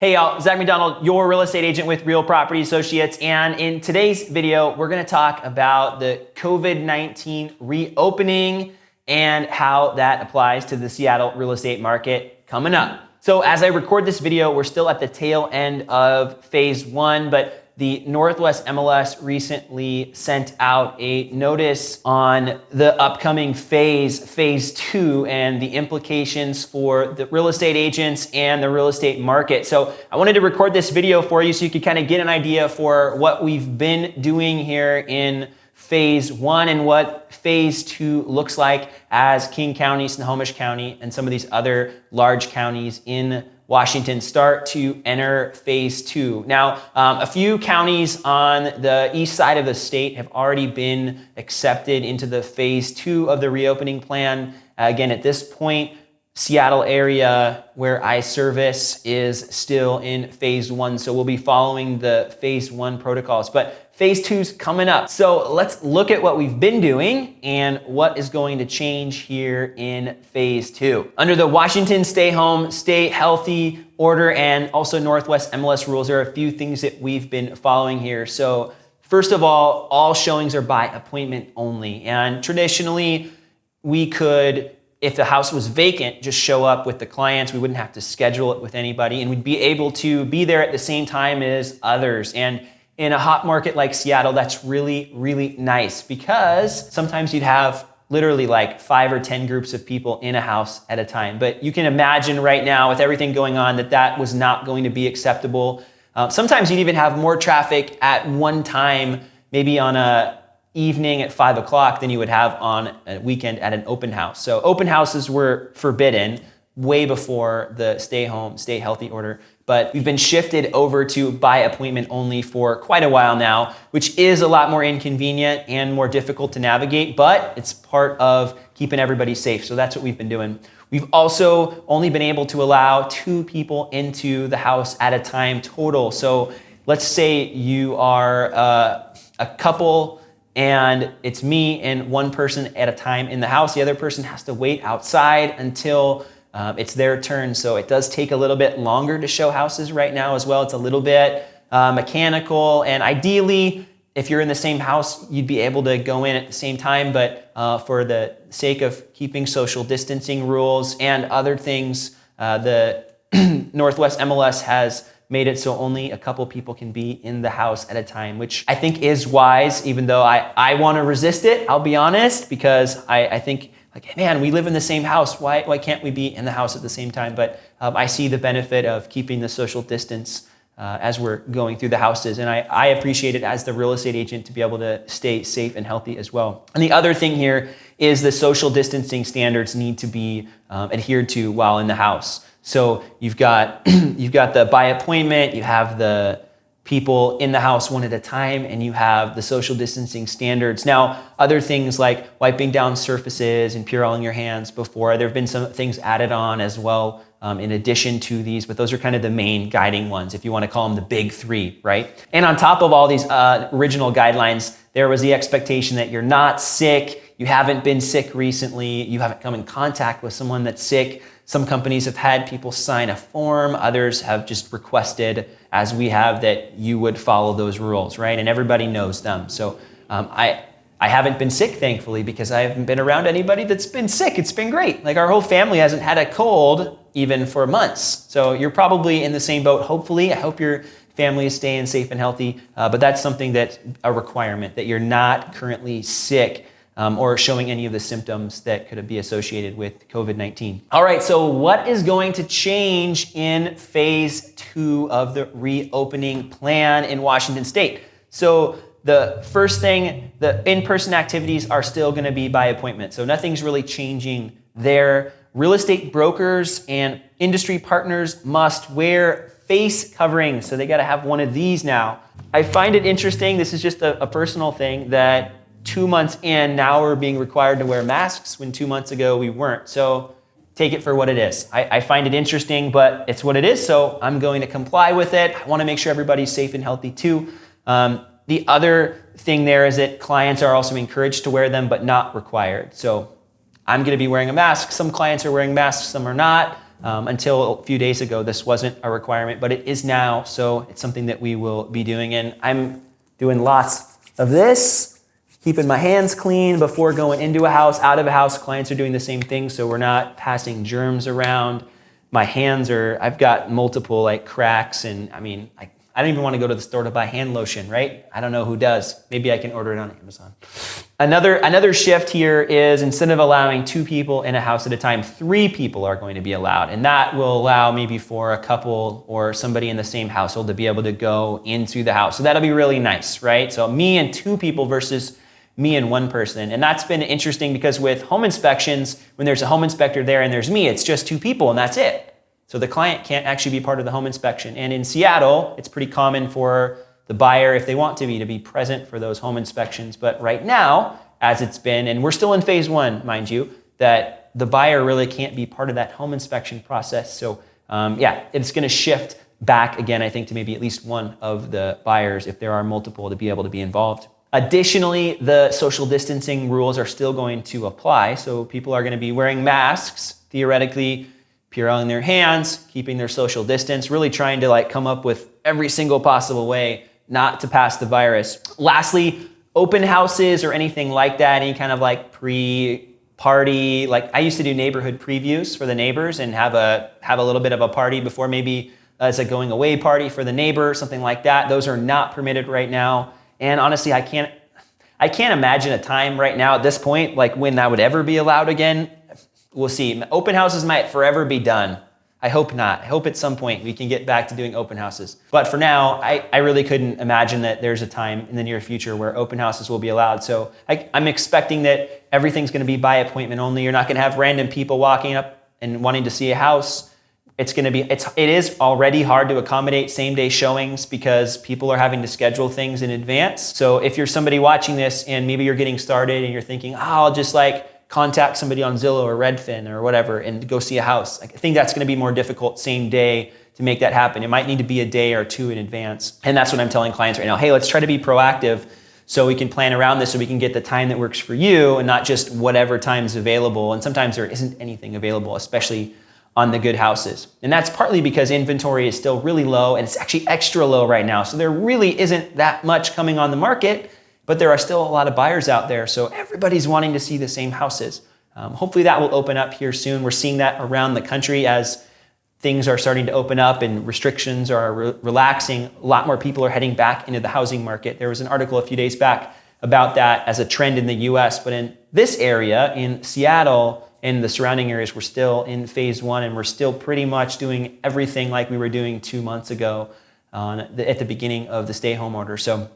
Hey y'all, Zach McDonald, your real estate agent with Real Property Associates. And in today's video, we're gonna talk about the COVID-19 reopening and how that applies to the Seattle real estate market coming up. So as I record this video, we're still at the tail end of phase one, but the Northwest MLS recently sent out a notice on the upcoming phase two, and the implications for the real estate agents and the real estate market. So I wanted to record this video for you so you could kind of get an idea for what we've been doing here in phase one and what phase two looks like as King County, Snohomish County, and some of these other large counties in Washington start to enter phase two. Now, a few counties on the east side of the state have already been accepted into the phase two of the reopening plan. Again, at this point, Seattle area where I service is still in phase one. So we'll be following the phase one protocols, but phase two's coming up. So let's look at what we've been doing and what is going to change here in phase two. Under the Washington Stay Home, Stay Healthy order and also Northwest MLS rules, there are a few things that we've been following here. So first of all showings are by appointment only. And traditionally we could, if the house was vacant, just show up with the clients. We wouldn't have to schedule it with anybody, and we'd be able to be there at the same time as others. And in a hot market like Seattle, that's really, really nice, because sometimes you'd have literally like 5 or 10 groups of people in a house at a time. But you can imagine right now with everything going on that was not going to be acceptable. Sometimes you'd even have more traffic at one time, maybe on a evening at 5 o'clock, than you would have on a weekend at an open house. So open houses were forbidden way before the stay home, stay healthy order, but we've been shifted over to by appointment only for quite a while now, which is a lot more inconvenient and more difficult to navigate, but it's part of keeping everybody safe. So that's what we've been doing. We've also only been able to allow 2 people into the house at a time total. So let's say you are a couple and it's me and one person at a time in the house. The other person has to wait outside until it's their turn. So it does take a little bit longer to show houses right now as well. It's a little bit mechanical, and ideally, if you're in the same house, you'd be able to go in at the same time, but for the sake of keeping social distancing rules and other things, the Northwest MLS has made it so only a couple people can be in the house at a time, which I think is wise, even though I want to resist it, I'll be honest, because I think, like, man, we live in the same house. Why can't we be in the house at the same time? But I see the benefit of keeping the social distance as we're going through the houses. And I appreciate it as the real estate agent to be able to stay safe and healthy as well. And the other thing here is the social distancing standards need to be adhered to while in the house. So you've got the by appointment, you have the people in the house one at a time, and you have the social distancing standards. Now, other things like wiping down surfaces and Pureelling your hands before, there have been some things added on as well in addition to these, but those are kind of the main guiding ones, if you want to call them the big 3, right? And on top of all these original guidelines, there was the expectation that you're not sick, you haven't been sick recently, you haven't come in contact with someone that's sick. Some companies have had people sign a form, others have just requested, as we have, that you would follow those rules, right? And everybody knows them. So I haven't been sick, thankfully, because I haven't been around anybody that's been sick. It's been great. Like, our whole family hasn't had a cold even for months. So you're probably in the same boat, hopefully. I hope your family is staying safe and healthy, but that's something that's a requirement, that you're not currently sick or showing any of the symptoms that could be associated with COVID-19. All right, so what is going to change in phase 2 of the reopening plan in Washington State? So the first thing, the in-person activities are still gonna be by appointment. So nothing's really changing there. Real estate brokers and industry partners must wear face coverings. So they gotta have one of these now. I find it interesting, this is just a personal thing, that 2 months in, now we're being required to wear masks when 2 months ago we weren't. So take it for what it is. I find it interesting, but it's what it is, so I'm going to comply with it. I wanna make sure everybody's safe and healthy too. The other thing there is that clients are also encouraged to wear them, but not required. So I'm gonna be wearing a mask. Some clients are wearing masks, some are not. Until a few days ago, this wasn't a requirement, but it is now. So it's something that we will be doing. And I'm doing lots of this, keeping my hands clean before going into a house, out of a house. Clients are doing the same thing, so we're not passing germs around. My hands I've got multiple like cracks, and I don't even want to go to the store to buy hand lotion, right? I don't know who does. Maybe I can order it on Amazon. Another shift here is instead of allowing 2 people in a house at a time, 3 people are going to be allowed. And that will allow maybe for a couple or somebody in the same household to be able to go into the house. So that'll be really nice, right? So me and 2 people versus me and 1 person. And that's been interesting because with home inspections, when there's a home inspector there and there's me, it's just 2 people and that's it. So the client can't actually be part of the home inspection. And in Seattle, it's pretty common for the buyer, if they want to be present for those home inspections. But right now, as it's been, and we're still in phase 1, mind you, that the buyer really can't be part of that home inspection process. So it's gonna shift back again, I think, to maybe at least 1 of the buyers, if there are multiple, to be able to be involved. Additionally, the social distancing rules are still going to apply. So people are gonna be wearing masks, theoretically, pureeing their hands, keeping their social distance, really trying to come up with every single possible way not to pass the virus. Lastly, open houses or anything like that, any kind of pre-party, I used to do neighborhood previews for the neighbors and have a little bit of a party before, maybe as a going away party for the neighbor, something like that. Those are not permitted right now. And honestly, I can't imagine a time right now at this point, when that would ever be allowed again. We'll see. Open houses might forever be done. I hope not. I hope at some point we can get back to doing open houses. But for now, I really couldn't imagine that there's a time in the near future where open houses will be allowed. So I'm expecting that everything's going to be by appointment only. You're not going to have random people walking up and wanting to see a house. It is already hard to accommodate same-day showings because people are having to schedule things in advance. So if you're somebody watching this and maybe you're getting started and you're thinking, I'll just contact somebody on Zillow or Redfin or whatever and go see a house. I think that's going to be more difficult same day to make that happen. It might need to be a day or 2 in advance. And that's what I'm telling clients right now. Hey, let's try to be proactive so we can plan around this so we can get the time that works for you and not just whatever time's available. And sometimes there isn't anything available, especially on the good houses. And that's partly because inventory is still really low and it's actually extra low right now. So there really isn't that much coming on the market. But there are still a lot of buyers out there, so everybody's wanting to see the same houses. Hopefully that will open up here soon. We're seeing that around the country as things are starting to open up and restrictions are relaxing. A lot more people are heading back into the housing market. There was an article a few days back about that as a trend in the US, but in this area, in Seattle and the surrounding areas, we're still in phase 1 and we're still pretty much doing everything like we were doing 2 months ago at the beginning of the stay-home order. So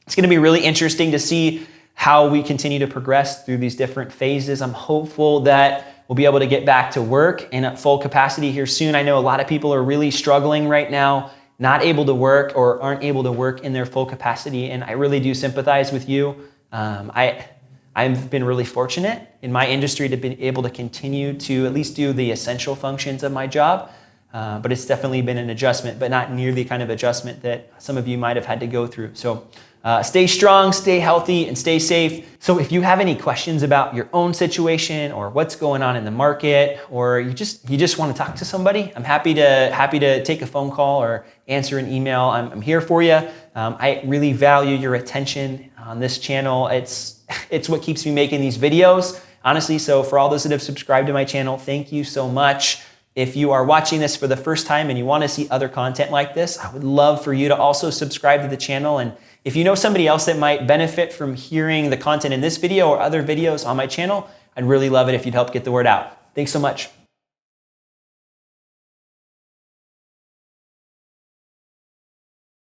it's going to be really interesting to see how we continue to progress through these different phases. I'm hopeful that we'll be able to get back to work and at full capacity here soon. I know a lot of people are really struggling right now, not able to work or aren't able to work in their full capacity. And I really do sympathize with you. I've been really fortunate in my industry to be able to continue to at least do the essential functions of my job. But it's definitely been an adjustment, but not near the kind of adjustment that some of you might have had to go through. So stay strong, stay healthy, and stay safe. So if you have any questions about your own situation or what's going on in the market, or you just want to talk to somebody, I'm happy to take a phone call or answer an email. I'm here for you. I really value your attention on this channel. It's what keeps me making these videos, honestly. So for all those that have subscribed to my channel, thank you so much. If you are watching this for the first time and you want to see other content like this, I would love for you to also subscribe to the channel. And if you know somebody else that might benefit from hearing the content in this video or other videos on my channel, I'd really love it if you'd help get the word out. Thanks so much.